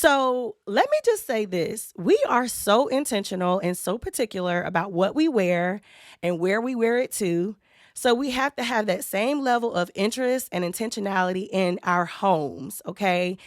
So let me just say this. We are so intentional and so particular about what we wear and where we wear it to. So we have to have that same level of interest and intentionality in our homes, okay?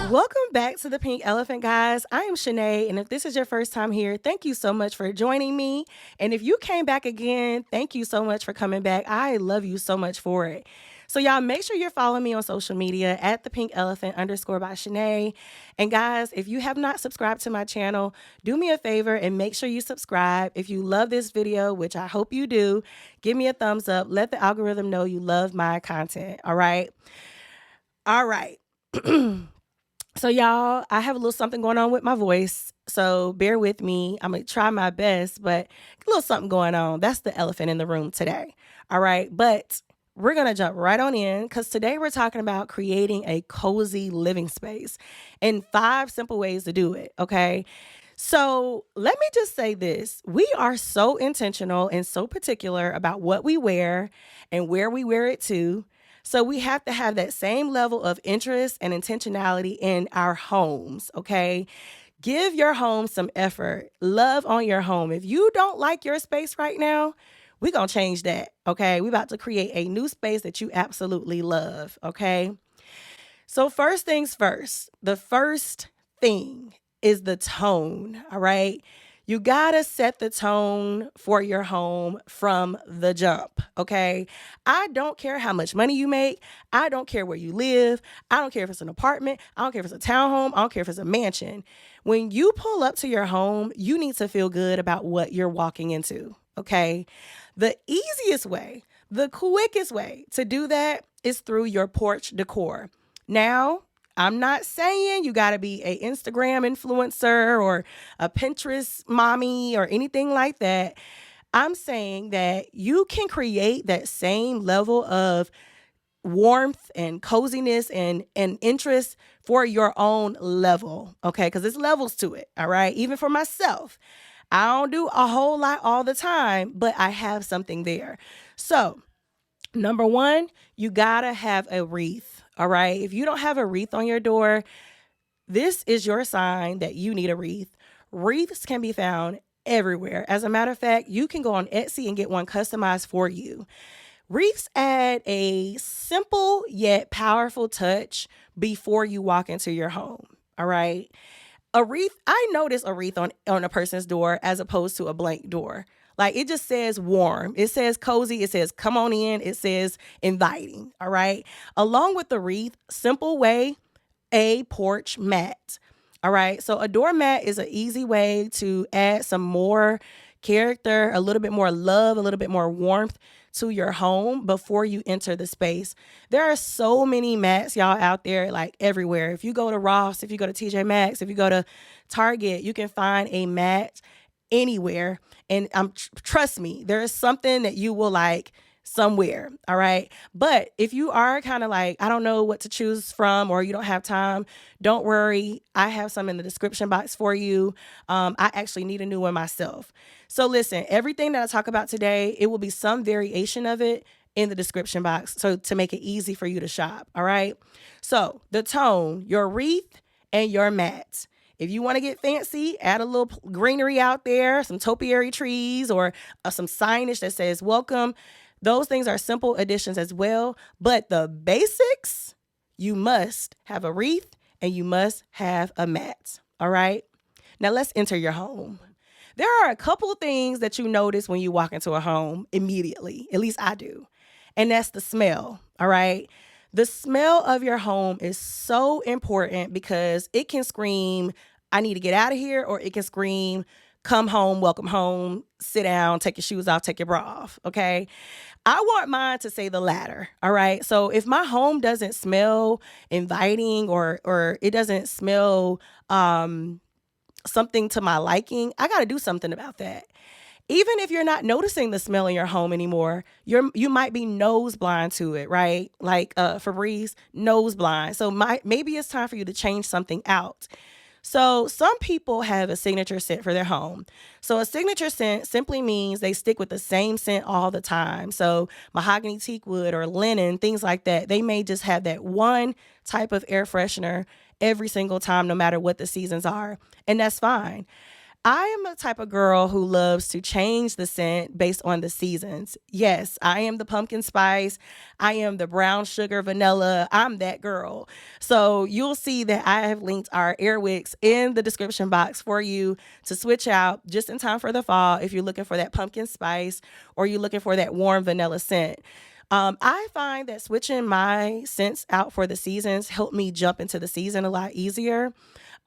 Welcome back to the Pink Elephant, guys. I am Shanae, and if this is your first time here, thank you so much for joining me. And if you came back again, thank you so much for coming back. I love you so much for it. So y'all make sure you're following me on social media at the Pink Elephant _ by Shanae. And guys, if you have not subscribed to my channel, do me a favor and make sure you subscribe. If you love this video, which I hope you do, give me a thumbs up. Let the algorithm know you love my content. All right. All right. So y'all, I have a little something going on with my voice, so bear with me. I'm going to try my best, but a little something going on. That's the elephant in the room today. All right, but we're going to jump right on in because today we're talking about creating a cozy living space and 5 simple ways to do it, okay? So let me just say this. We are so intentional and so particular about what we wear and where we wear it to. So we have to have that same level of interest and intentionality in our homes, okay? Give your home some effort. Love on your home. If you don't like your space right now, we're going to change that, okay? We're about to create a new space that you absolutely love, okay? So first things first, the first thing is the tone, all right? You gotta set the tone for your home from the jump, okay? I don't care how much money you make. I don't care where you live. I don't care if it's an apartment. I don't care if it's a townhome. I don't care if it's a mansion. When you pull up to your home, you need to feel good about what you're walking into, okay? The easiest way, the quickest way to do that is through your porch decor. Now, I'm not saying you got to be an Instagram influencer or a Pinterest mommy or anything like that. I'm saying that you can create that same level of warmth and coziness and interest for your own level, okay? Because there's levels to it, all right? Even for myself, I don't do a whole lot all the time, but I have something there. So, number 1, you got to have a wreath. All right. If you don't have a wreath on your door, this is your sign that you need a wreath. Wreaths can be found everywhere. As a matter of fact, you can go on Etsy and get one customized for you. Wreaths add a simple yet powerful touch before you walk into your home. All right. A wreath, I notice a wreath on a person's door as opposed to a blank door. Like it just says warm. It says cozy. It says come on in. It says inviting. All right. Along with the wreath, simple way, a porch mat. All right. So a doormat is an easy way to add some more character, a little bit more love, a little bit more warmth to your home before you enter the space. There are so many mats, y'all, out there, like everywhere. If you go to Ross, if you go to TJ Maxx, if you go to Target, you can find a mat anywhere. And trust me, there is something that you will like somewhere. All right. But if you are kind of like, I don't know what to choose from, or you don't have time, don't worry. I have some in the description box for you. I actually need a new one myself. So listen, everything that I talk about today, it will be some variation of it in the description box. So to make it easy for you to shop. All right. So the tone, your wreath and your mat. If you want to get fancy, add a little greenery out there, some topiary trees, or some signage that says welcome. Those things are simple additions as well. But the basics, you must have a wreath and you must have a mat. All right. Now let's enter your home. There are a couple of things that you notice when you walk into a home immediately. At least I do. And that's the smell. All right. The smell of your home is so important because it can scream, I need to get out of here, or it can scream, come home, welcome home, sit down, take your shoes off, take your bra off, okay? I want mine to say the latter, all right? So if my home doesn't smell inviting or it doesn't smell something to my liking, I got to do something about that. Even if you're not noticing the smell in your home anymore, you might be nose blind to it, right? Like Febreze, nose blind. So maybe it's time for you to change something out. So some people have a signature scent for their home. So a signature scent simply means they stick with the same scent all the time. So mahogany teak wood or linen, things like that. They may just have that one type of air freshener every single time, no matter what the seasons are. And that's fine. I am the type of girl who loves to change the scent based on the seasons. Yes, I am the pumpkin spice. I am the brown sugar vanilla. I'm that girl. So you'll see that I have linked our air wicks in the description box for you to switch out just in time for the fall if you're looking for that pumpkin spice or you're looking for that warm vanilla scent. I find that switching my scents out for the seasons help me jump into the season a lot easier.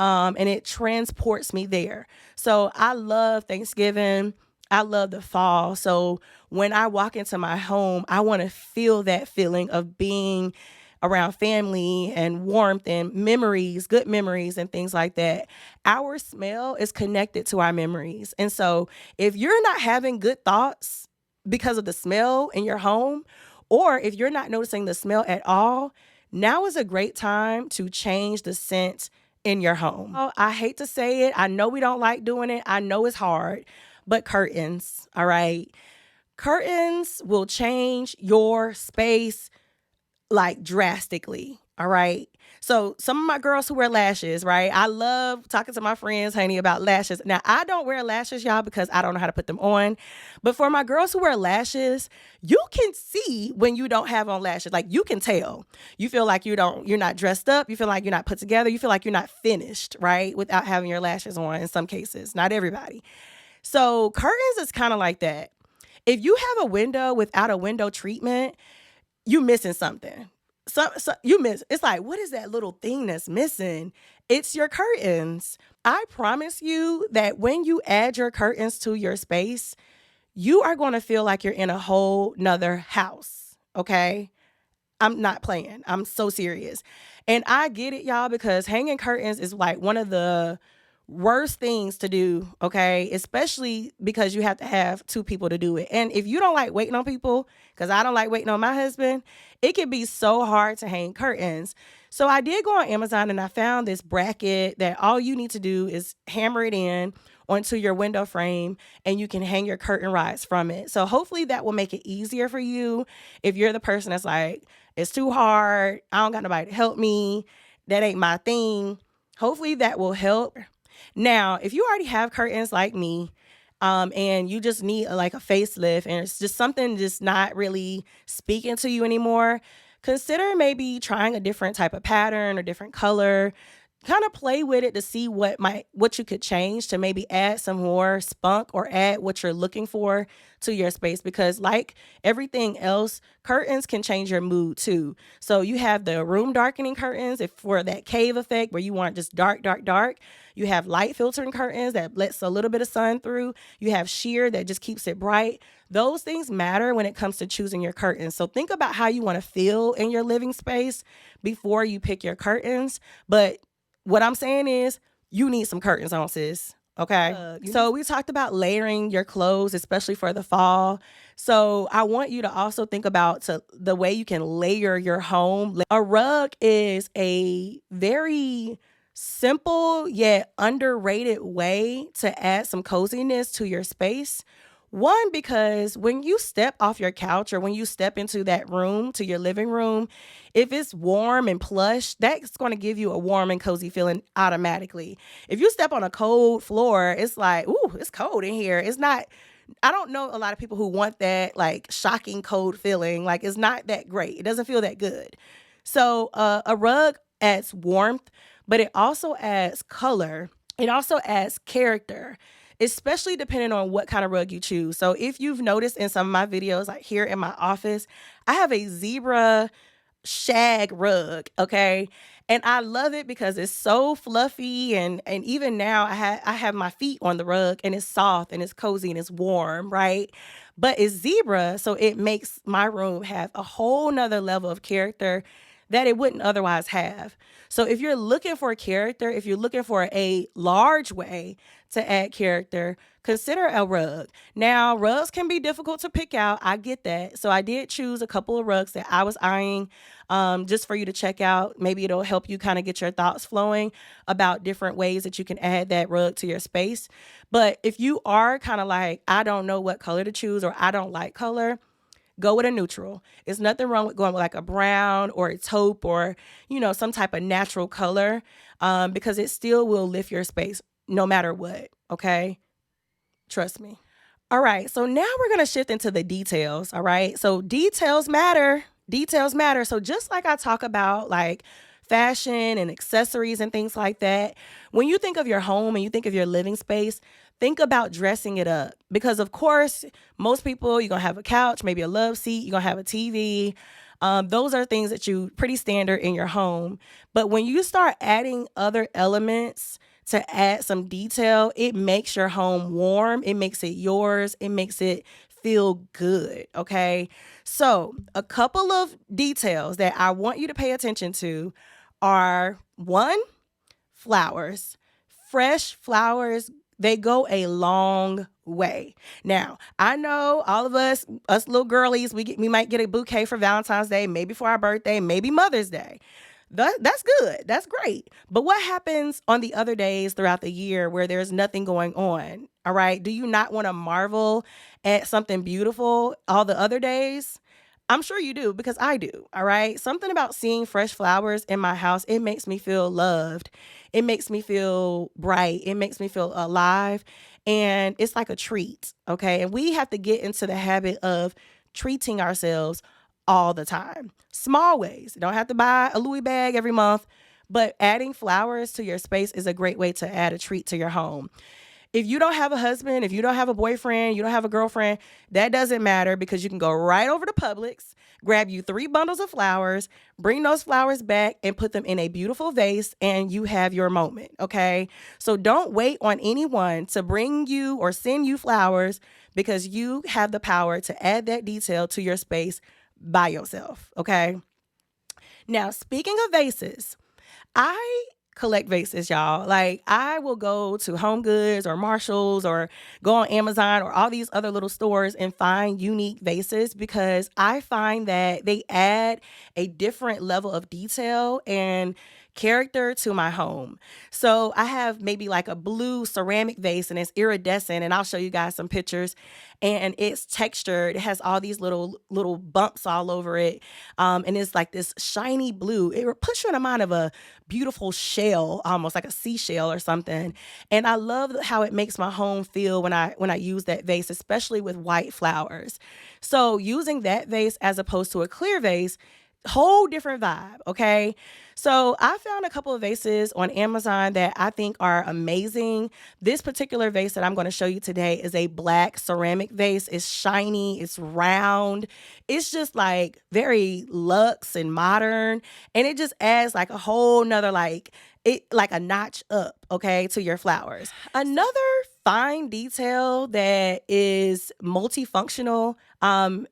And it transports me there. So I love Thanksgiving. I love the fall. So when I walk into my home, I want to feel that feeling of being around family and warmth and memories, good memories and things like that. Our smell is connected to our memories. And so if you're not having good thoughts because of the smell in your home, or if you're not noticing the smell at all, now is a great time to change the scent in your home. Oh, I hate to say it. I know we don't like doing it. I know it's hard, but curtains, all right? Curtains will change your space like drastically. All right. So some of my girls who wear lashes, right? I love talking to my friends, honey, about lashes. Now, I don't wear lashes, y'all, because I don't know how to put them on. But for my girls who wear lashes, you can see when you don't have on lashes. Like you can tell. You feel like you're not dressed up. You feel like you're not put together. You feel like you're not finished, right? Without having your lashes on in some cases. Not everybody. So curtains is kind of like that. If you have a window without a window treatment, you missing something. So you miss. It's like, what is that little thing that's missing? It's your curtains. I promise you that when you add your curtains to your space, you are going to feel like you're in a whole nother house. Okay. I'm not playing. I'm so serious. And I get it, y'all, because hanging curtains is like one of the worst things to do, okay? Especially because you have to have two people to do it. And if you don't like waiting on people, because I don't like waiting on my husband, it can be so hard to hang curtains. So I did go on Amazon and I found this bracket that all you need to do is hammer it in onto your window frame and you can hang your curtain rods from it. So hopefully that will make it easier for you if you're the person that's like, it's too hard, I don't got nobody to help me, that ain't my thing. Hopefully that will help. Now, if you already have curtains like me, and you just need like a facelift and it's just something just not really speaking to you anymore, consider maybe trying a different type of pattern or different color. Kind of play with it to see what you could change to maybe add some more spunk or add what you're looking for to your space, because like everything else, curtains can change your mood too. So you have the room darkening curtains if for that cave effect where you want just dark, dark, dark. You have light filtering curtains that lets a little bit of sun through. You have sheer that just keeps it bright. Those things matter when it comes to choosing your curtains. So think about how you want to feel in your living space before you pick your curtains. But what I'm saying is you need some curtains on, sis. Okay. So we talked about layering your clothes, especially for the fall. So I want you to also think about the way you can layer your home. A rug is a very simple yet underrated way to add some coziness to your space. One, because when you step off your couch or when you step into that room, to your living room, if it's warm and plush, that's going to give you a warm and cozy feeling automatically. If you step on a cold floor, it's like, ooh, it's cold in here. It's not, I don't know a lot of people who want that like shocking cold feeling. Like it's not that great. It doesn't feel that good. So a rug adds warmth, but it also adds color. It also adds character, especially depending on what kind of rug you choose. So if you've noticed in some of my videos, like here in my office, I have a zebra shag rug, okay? And I love it because it's so fluffy and even now I have my feet on the rug and it's soft and it's cozy and it's warm, right? But it's zebra, so it makes my room have a whole nother level of character that it wouldn't otherwise have. So if you're looking for a character, if you're looking for a large way to add character, consider a rug. Now, rugs can be difficult to pick out. I get that. So I did choose a couple of rugs that I was eyeing, just for you to check out. Maybe it'll help you kind of get your thoughts flowing about different ways that you can add that rug to your space. But if you are kind of like, I don't know what color to choose, or I don't like color, go with a neutral. It's nothing wrong with going with like a brown or a taupe, or, some type of natural color, because it still will lift your space no matter what. Okay. Trust me. All right. So now we're going to shift into the details. All right. So details matter. Details matter. So just like I talk about like fashion and accessories and things like that, when you think of your home and you think of your living space, think about dressing it up. Because of course, most people, you're going to have a couch, maybe a love seat, you're going to have a TV. Those are things that you pretty standard in your home. But when you start adding other elements to add some detail, it makes your home warm. It makes it yours. It makes it feel good. Okay. So a couple of details that I want you to pay attention to are: one, flowers. Fresh flowers, they go a long way. Now, I know all of us little girlies, we might get a bouquet for Valentine's Day, maybe for our birthday, maybe Mother's Day. That's good. That's great. But what happens on the other days throughout the year where there's nothing going on? All right. Do you not want to marvel at something beautiful all the other days? I'm sure you do, because I do. All right. Something about seeing fresh flowers in my house, it makes me feel loved. It makes me feel bright. It makes me feel alive. And it's like a treat. Okay. And we have to get into the habit of treating ourselves all the time. Small ways. You don't have to buy a Louis bag every month, but adding flowers to your space is a great way to add a treat to your home. If you don't have a husband, if you don't have a boyfriend, you don't have a girlfriend, that doesn't matter, because you can go right over to Publix, grab you 3 bundles of flowers, bring those flowers back and put them in a beautiful vase, and you have your moment. Okay. So don't wait on anyone to bring you or send you flowers, because you have the power to add that detail to your space by yourself. Okay. Now, speaking of vases, I collect vases, y'all. Like, I will go to Home Goods or Marshalls or go on Amazon or all these other little stores and find unique vases, because I find that they add a different level of detail and character to my home. So I have maybe like a blue ceramic vase, and it's iridescent, and I'll show you guys some pictures, and it's textured. It has all these little bumps all over it. And it's like this shiny blue. It puts you in the mind of a beautiful shell, almost like a seashell or something. And I love how it makes my home feel when I use that vase, especially with white flowers. So using that vase as opposed to a clear vase, whole different vibe. Okay. So I found a couple of vases on Amazon that I think are amazing. This particular vase that I'm going to show you today is a black ceramic vase. It's shiny, it's round. It's just like very luxe and modern. And it just adds like a whole nother, like a notch up, okay, to your flowers. Another fine detail that is multifunctional,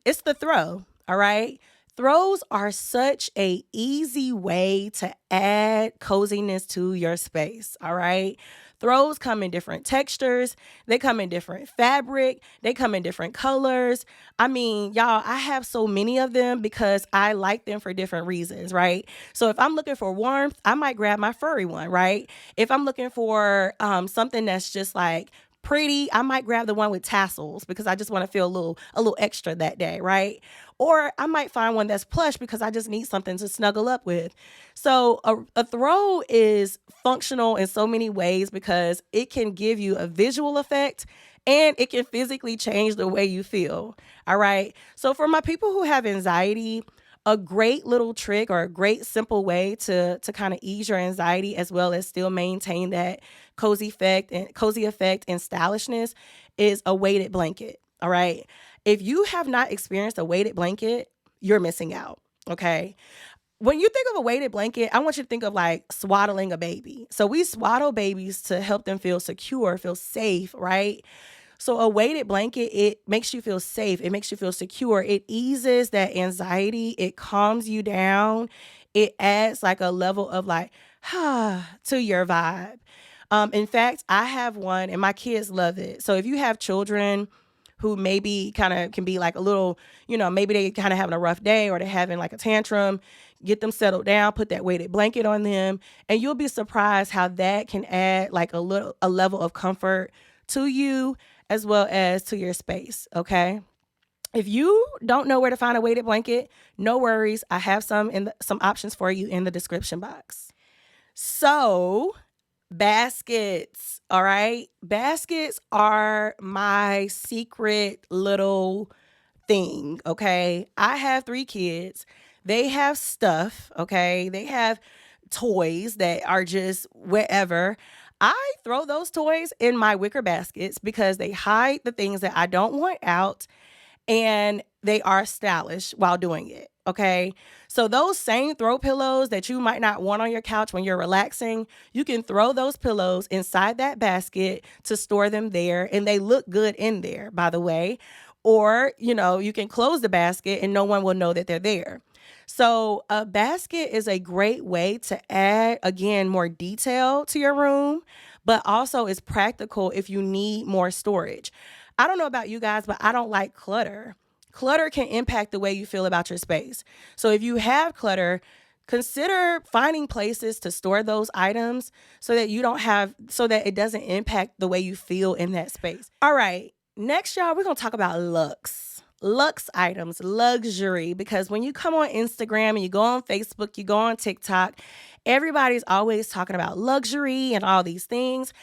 it's the throw. All right. Throws are such a easy way to add coziness to your space, all right? Throws come in different textures. They come in different fabric. They come in different colors. I mean, y'all, I have so many of them because I like them for different reasons, right? So if I'm looking for warmth, I might grab my furry one, right? If I'm looking for something that's just like pretty, I might grab the one with tassels because I just want to feel a little extra that day, right? Or I might find one that's plush because I just need something to snuggle up with. So a throw is functional in so many ways because it can give you a visual effect and it can physically change the way you feel. All right. So for my people who have anxiety, a great little trick or a great simple way to kind of ease your anxiety as well as still maintain that cozy effect and stylishness is a weighted blanket. All right. If you have not experienced a weighted blanket, you're missing out. Okay. When you think of a weighted blanket, I want you to think of like swaddling a baby. So we swaddle babies to help them feel secure, feel safe, right? So a weighted blanket, it makes you feel safe. It makes you feel secure. It eases that anxiety. It calms you down. it adds like a level of like, to your vibe. In fact, I have one and my kids love it. So if you have children who maybe kind of can be like a little, maybe they kind of having a rough day or they're having like a tantrum, get them settled down, put that weighted blanket on them, and you'll be surprised how that can add like a level of comfort to you as well as to your space, okay? If you don't know where to find a weighted blanket, no worries. I have some options for you in the description box. So, baskets, all right? Baskets are my secret little thing, okay? I have 3 kids. They have stuff, okay? They have toys that are just wherever. I throw those toys in my wicker baskets because they hide the things that I don't want out and they are stylish while doing it. Okay. So those same throw pillows that you might not want on your couch when you're relaxing, you can throw those pillows inside that basket to store them there. And they look good in there, by the way. Or, you can close the basket and no one will know that they're there. So a basket is a great way to add, again, more detail to your room, but also is practical if you need more storage. I don't know about you guys, but I don't like clutter. Clutter can impact the way you feel about your space. So if you have clutter, consider finding places to store those items so that it doesn't impact the way you feel in that space. All right. Next, y'all, we're going to talk about Lux items, luxury, because when you come on Instagram and you go on Facebook, you go on TikTok, everybody's always talking about luxury and all these things.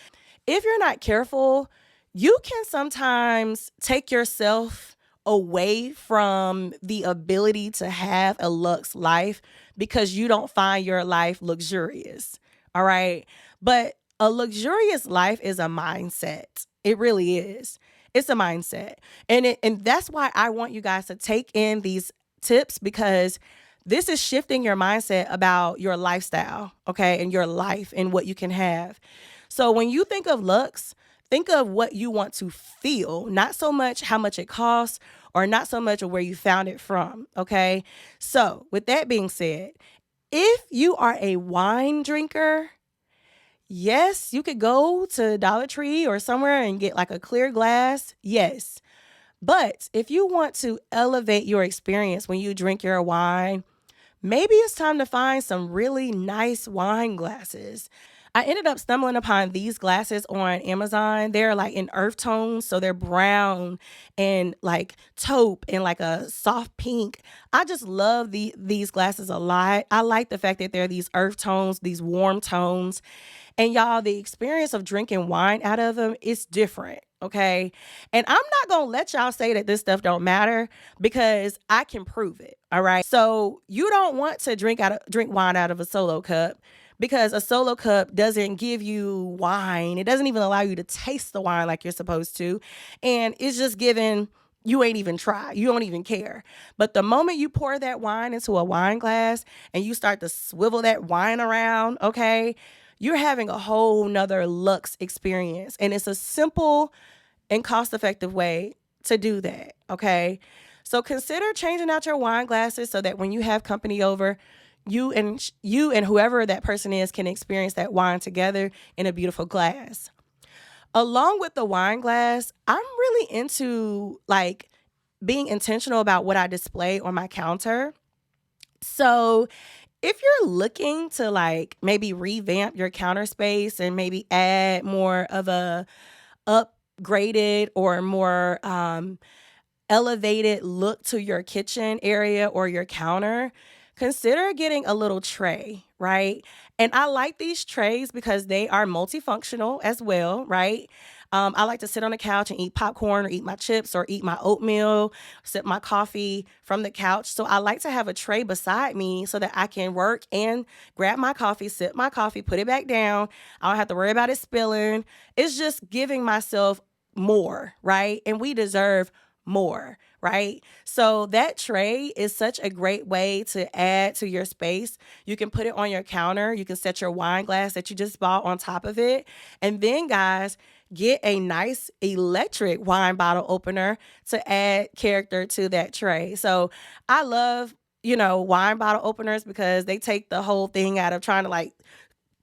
If you're not careful, you can sometimes take yourself away from the ability to have a luxe life because you don't find your life luxurious. All right. But a luxurious life is a mindset. It really is. It's a mindset. And that's why I want you guys to take in these tips, because this is shifting your mindset about your lifestyle, okay, and your life and what you can have. So when you think of luxe, think of what you want to feel, not so much how much it costs or not so much of where you found it from, okay? So with that being said, if you are a wine drinker, yes, you could go to Dollar Tree or somewhere and get like a clear glass. Yes. But if you want to elevate your experience when you drink your wine, maybe it's time to find some really nice wine glasses. I ended up stumbling upon these glasses on Amazon. They're like in earth tones, so they're brown and like taupe and like a soft pink. I just love these glasses a lot. I like the fact that they're these earth tones, these warm tones. And y'all, the experience of drinking wine out of them is different. Okay. And I'm not going to let y'all say that this stuff don't matter because I can prove it. All right. So you don't want to drink wine out of a solo cup because a solo cup doesn't give you wine. It doesn't even allow you to taste the wine like you're supposed to. And it's just given, you ain't even try. You don't even care. But the moment you pour that wine into a wine glass and you start to swivel that wine around, okay, you're having a whole nother luxe experience. And it's a simple and cost-effective way to do that, okay? So consider changing out your wine glasses so that when you have company over, you and whoever that person is can experience that wine together in a beautiful glass. Along with the wine glass, I'm really into like being intentional about what I display on my counter. So if you're looking to like maybe revamp your counter space and maybe add more of a upgraded or more elevated look to your kitchen area or your counter, consider getting a little tray, right? And I like these trays because they are multifunctional as well, right? I like to sit on the couch and eat popcorn or eat my chips or eat my oatmeal, sip my coffee from the couch. So I like to have a tray beside me so that I can work and grab my coffee, sip my coffee, put it back down. I don't have to worry about it spilling. It's just giving myself more, right? And we deserve more, right? So that tray is such a great way to add to your space. You can put it on your counter. You can set your wine glass that you just bought on top of it. And then, guys, get a nice electric wine bottle opener to add character to that tray. So I love wine bottle openers because they take the whole thing out of trying to like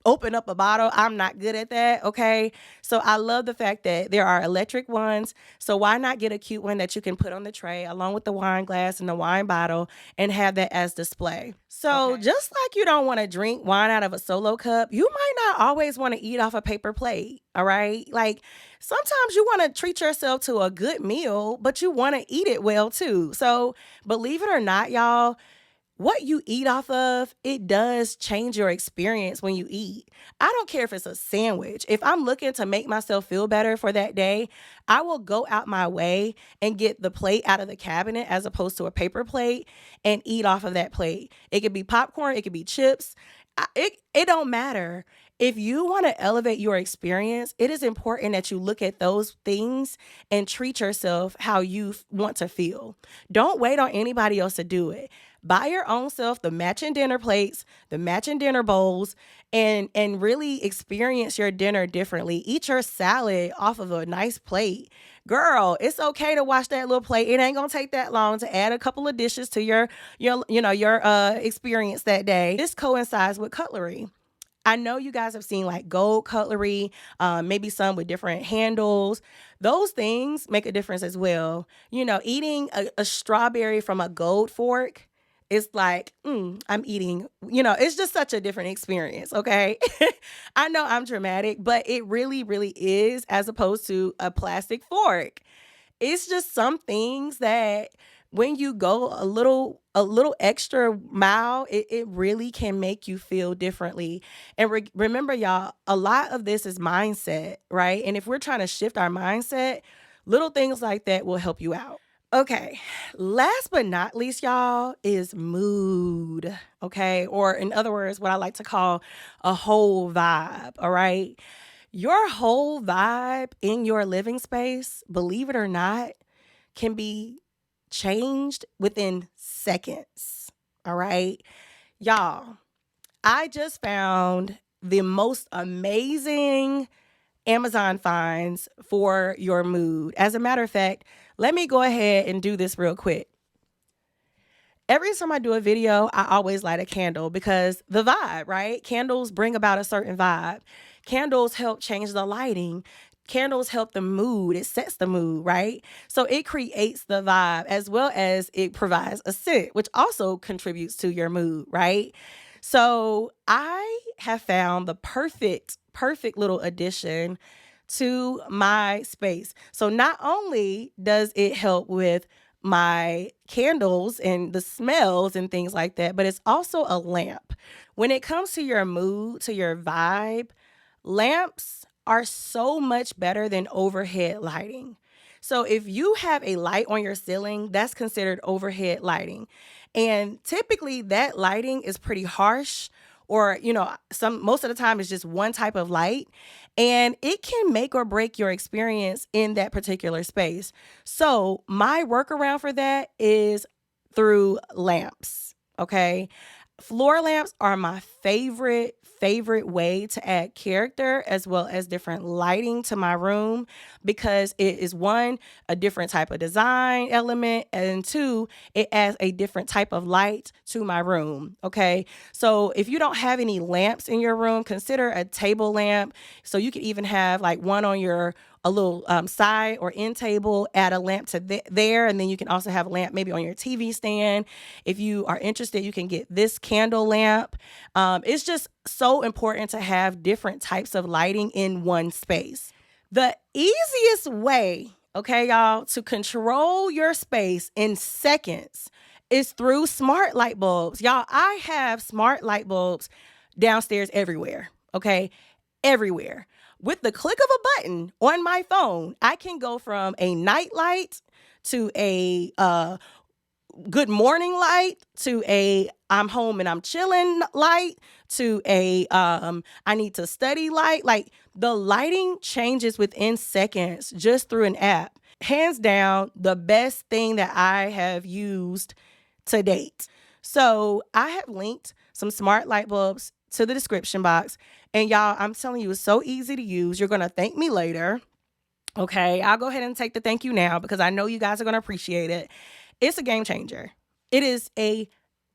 open up a bottle. I'm not good at that. Okay. So I love the fact that there are electric ones. So why not get a cute one that you can put on the tray along with the wine glass and the wine bottle and have that as display? So just like you don't want to drink wine out of a solo cup, you might not always want to eat off a paper plate. All right. Like sometimes you want to treat yourself to a good meal, but you want to eat it well too. So believe it or not, y'all, what you eat off of, it does change your experience when you eat. I don't care if it's a sandwich. If I'm looking to make myself feel better for that day, I will go out my way and get the plate out of the cabinet as opposed to a paper plate and eat off of that plate. It could be popcorn, it could be chips. It don't matter. If you want to elevate your experience, it is important that you look at those things and treat yourself how you want to feel. Don't wait on anybody else to do it. Buy your own self the matching dinner plates, the matching dinner bowls, and really experience your dinner differently. Eat your salad off of a nice plate. Girl, it's okay to wash that little plate. It ain't gonna take that long to add a couple of dishes to your experience that day. This coincides with cutlery. I know you guys have seen like gold cutlery, maybe some with different handles. Those things make a difference as well. Eating a strawberry from a gold fork is like, I'm eating, it's just such a different experience, okay? I know I'm dramatic, but it really, really is, as opposed to a plastic fork. It's just some things that when you go a little extra mile, it really can make you feel differently. And remember, y'all, a lot of this is mindset, right? And if we're trying to shift our mindset, little things like that will help you out. Okay, last but not least, y'all, is mood. Okay, or in other words, what I like to call a whole vibe. All right, your whole vibe in your living space, believe it or not, can be changed within seconds. All right, y'all, I just found the most amazing Amazon finds for your mood. As a matter of fact, let me go ahead and do this real quick. Every time I do a video, I always light a candle because the vibe, right? Candles bring about a certain vibe. Candles help change the lighting. Candles help the mood. It sets the mood, right? So it creates the vibe as well as it provides a scent, which also contributes to your mood, right? So I have found the perfect little addition to my space. So not only does it help with my candles and the smells and things like that, but it's also a lamp. When it comes to your mood, to your vibe, lamps are so much better than overhead lighting. So if you have a light on your ceiling, that's considered overhead lighting. And typically that lighting is pretty harsh, or most of the time it's just one type of light, and it can make or break your experience in that particular space. So my workaround for that is through lamps. Okay, floor lamps are my favorite way to add character as well as different lighting to my room, because it is, one, a different type of design element, and two, it adds a different type of light to my room. Okay, so if you don't have any lamps in your room, consider a table lamp. So you could even have like one on your a little side or end table, add a lamp to there, and then you can also have a lamp maybe on your TV stand. If you are interested, you can get this candle lamp. It's just so important to have different types of lighting in one space. The easiest way, okay, y'all, to control your space in seconds is through smart light bulbs. Y'all, I have smart light bulbs downstairs everywhere, okay? Everywhere. With the click of a button on my phone, I can go from a night light to a good morning light to a I'm home and I'm chilling light to a I need to study light. Like, the lighting changes within seconds just through an app. Hands down, the best thing that I have used to date. So I have linked some smart light bulbs to the description box. And y'all, I'm telling you, it's so easy to use. You're going to thank me later. Okay, I'll go ahead and take the thank you now because I know you guys are going to appreciate it. It's a game changer. It is a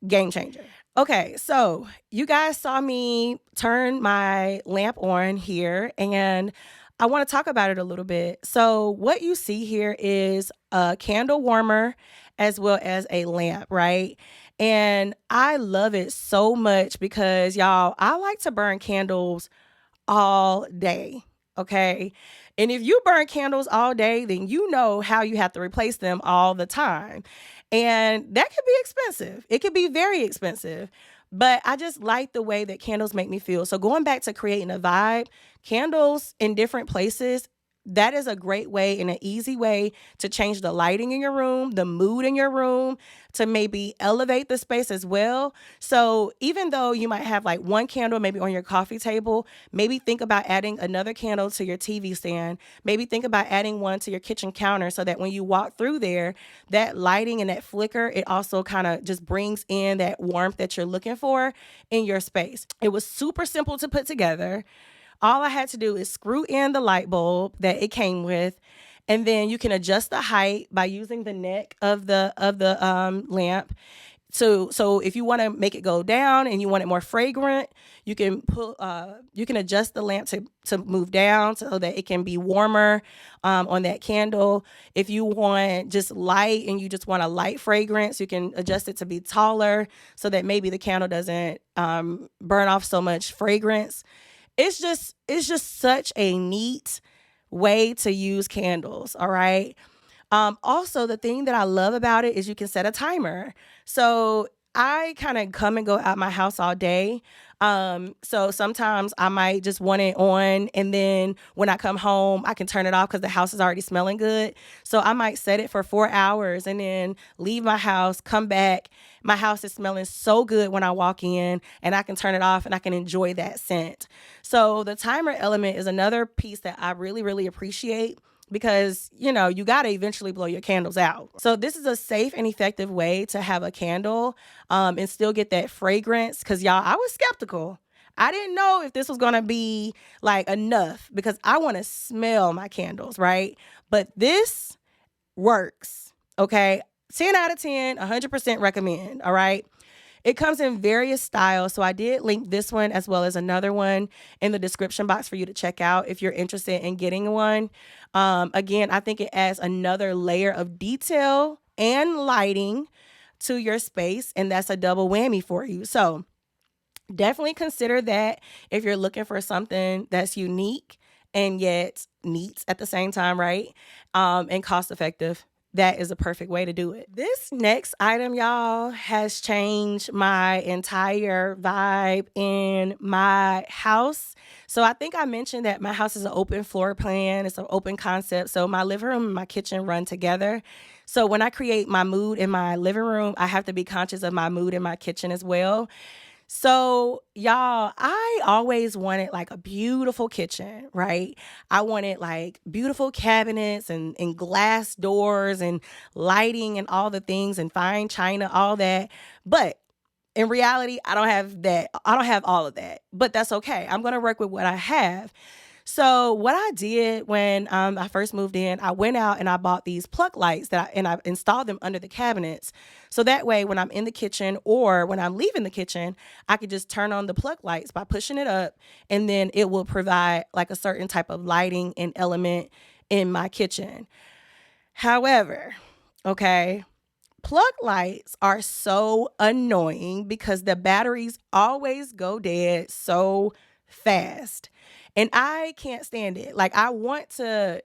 game changer. Okay, so you guys saw me turn my lamp on here, and I want to talk about it a little bit. So what you see here is a candle warmer as well as a lamp, right? And I love it so much because y'all, I like to burn candles all day. Okay. And if you burn candles all day, then you know how you have to replace them all the time. And that could be expensive. It could be very expensive. But I just like the way that candles make me feel. So going back to creating a vibe, candles in different places, that is a great way and an easy way to change the lighting in your room, the mood in your room, to maybe elevate the space as well. So even though you might have like one candle maybe on your coffee table, maybe think about adding another candle to your TV stand. Maybe think about adding one to your kitchen counter so that when you walk through there, that lighting and that flicker, it also kind of just brings in that warmth that you're looking for in your space. It was super simple to put together. All I had to do is screw in the light bulb that it came with, and then you can adjust the height by using the neck of the lamp. So if you want to make it go down and you want it more fragrant, you can adjust the lamp to move down so that it can be warmer on that candle. If you want just light and you just want a light fragrance, you can adjust it to be taller so that maybe the candle doesn't burn off so much fragrance. It's just such a neat way to use candles, all right? Also, the thing that I love about it is you can set a timer. So I kind of come and go out my house all day. So sometimes I might just want it on, and then when I come home, I can turn it off because the house is already smelling good. So I might set it for 4 hours and then leave my house, come back. My house is smelling so good when I walk in, and I can turn it off and I can enjoy that scent. So the timer element is another piece that I really, really appreciate because, you got to eventually blow your candles out. So this is a safe and effective way to have a candle and still get that fragrance. Because, y'all, I was skeptical. I didn't know if this was going to be like enough because I want to smell my candles, right? But this works, okay? 10 out of 10, 100% recommend, all right? It comes in various styles. So I did link this one as well as another one in the description box for you to check out if you're interested in getting one. Again, I think it adds another layer of detail and lighting to your space, and that's a double whammy for you. So definitely consider that if you're looking for something that's unique and yet neat at the same time, right? And cost effective. That is a perfect way to do it. This next item, y'all, has changed my entire vibe in my house. So I think I mentioned that my house is an open floor plan. It's an open concept. So my living room and my kitchen run together. So when I create my mood in my living room, I have to be conscious of my mood in my kitchen as well. So, y'all, I always wanted like a beautiful kitchen, right? I wanted like beautiful cabinets and glass doors and lighting and all the things and fine china, all that. But in reality, I don't have that. I don't have all of that, but that's okay. I'm going to work with what I have. So what I did when I first moved in, I went out and I bought these plug lights and I installed them under the cabinets. So that way, when I'm in the kitchen or when I'm leaving the kitchen, I could just turn on the plug lights by pushing it up, and then it will provide like a certain type of lighting and element in my kitchen. However, okay, plug lights are so annoying because the batteries always go dead so fast. And I can't stand it. Like, I want to